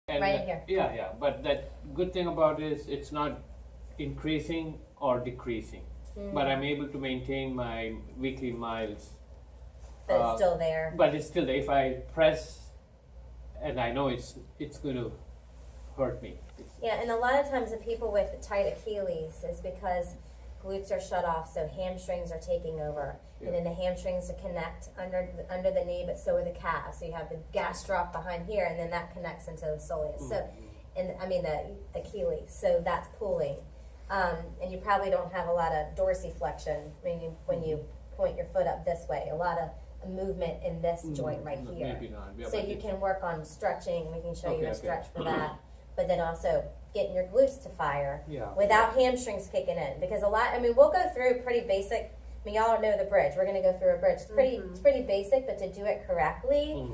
And right here. yeah. But that good thing about it is it's not increasing or decreasing. But I'm able to maintain my weekly miles. But it's still there. But it's still there. If I press, and I know it's going to hurt me. Yeah, and a lot of times the people with tight Achilles is because glutes are shut off, so hamstrings are taking over. Yeah. And then the hamstrings to connect under the knee, but so are the calves. So you have the gastroc behind here, and then that connects into the soleus. So, and I mean the Achilles. So that's pulling. And you probably don't have a lot of dorsiflexion when you point your foot up this way. A lot of movement in this joint right here. Maybe not. Yeah, So but you can work on stretching. We can show you a Okay. stretch for that. But then also getting your glutes to fire Yeah. without hamstrings kicking in. Because we'll go through pretty basic. I mean, y'all know the bridge. We're going to go through a bridge. It's pretty basic, but to do it correctly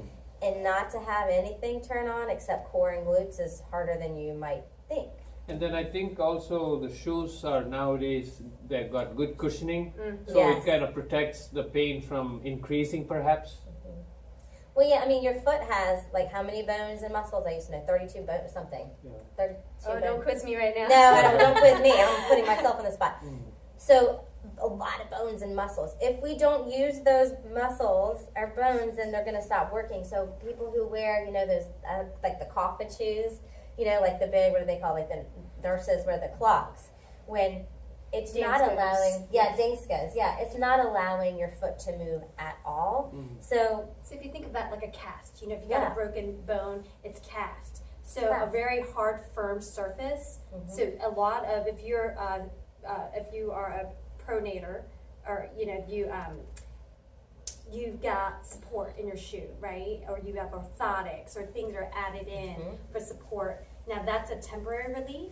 and not to have anything turn on except core and glutes is harder than you might think. And then I think also the shoes are nowadays, they've got good cushioning, so Yes. it kind of protects the pain from increasing perhaps. Well, yeah, I mean, your foot has, like, how many bones and muscles? I used to know 32 bones or something. Yeah. 32 Oh, bones. don't quiz me right now. No, don't quiz me. I'm putting myself on the spot. So, a lot of bones and muscles. If we don't use those muscles or bones, then they're going to stop working. So, people who wear, those, like the coffin shoes, like the big, what do they call, like the nurses wear the clogs. When it's not Danskos. allowing, Danskos, it's not allowing your foot to move at all. So, So if you think of that like a cast, if you got Yeah. a broken bone, it's cast. So Cast. a very hard, firm surface. So a lot of if you are a pronator, or you've got support in your shoe, right? Or you have orthotics or things are added in for support. Now that's a temporary relief.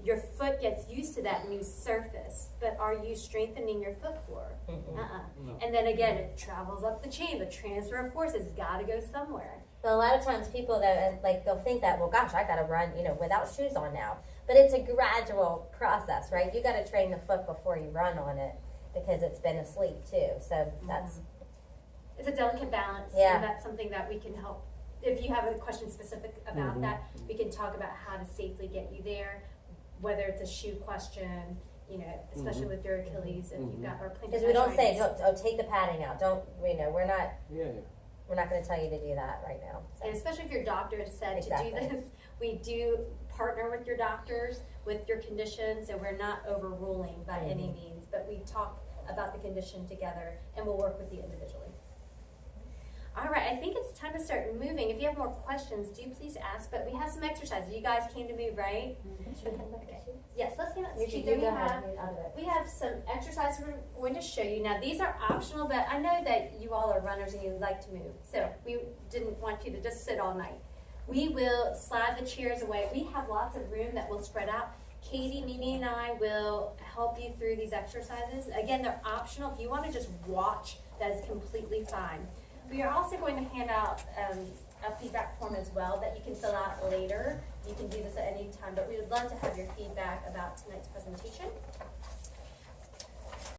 Your foot gets used to that new surface, but are you strengthening your foot floor? No. And then again, it travels up the chain. The transfer of forces got to go somewhere. but a lot of times people that they'll think that, well, gosh, I got to run, without shoes on now. But it's a gradual process, right? You got to train the foot before you run on it because it's been asleep too. So that's It's a delicate balance. Yeah. And that's something that we can help. If you have a question specific about that, we can talk about how to safely get you there, whether it's a shoe question, especially with your Achilles, if you've got or plantar because we don't say, fasciitis. take the padding out. Don't we're not Yeah. we're not going to tell you to do that right now. So. And especially if your doctor has said Exactly. to do this, we do partner with your doctors with your condition, so we're not overruling by any means, but we talk about the condition together and we'll work with you individually. All right, I think it's time to start moving. If you have more questions, do please ask, but we have some exercises. You guys came to move, right? Okay. Yes, let's get on the sheet that we have some exercises we're going to show you. Now, these are optional, but I know that you all are runners and you like to move. So we didn't want you to just sit all night. We will slide the chairs away. We have lots of room that will spread out. Katie, Mimi, and I will help you through these exercises. Again, they're optional. If you want to just watch, that is completely fine. We are also going to hand out a feedback form as well that you can fill out later. You can do this at any time, but we would love to have your feedback about tonight's presentation.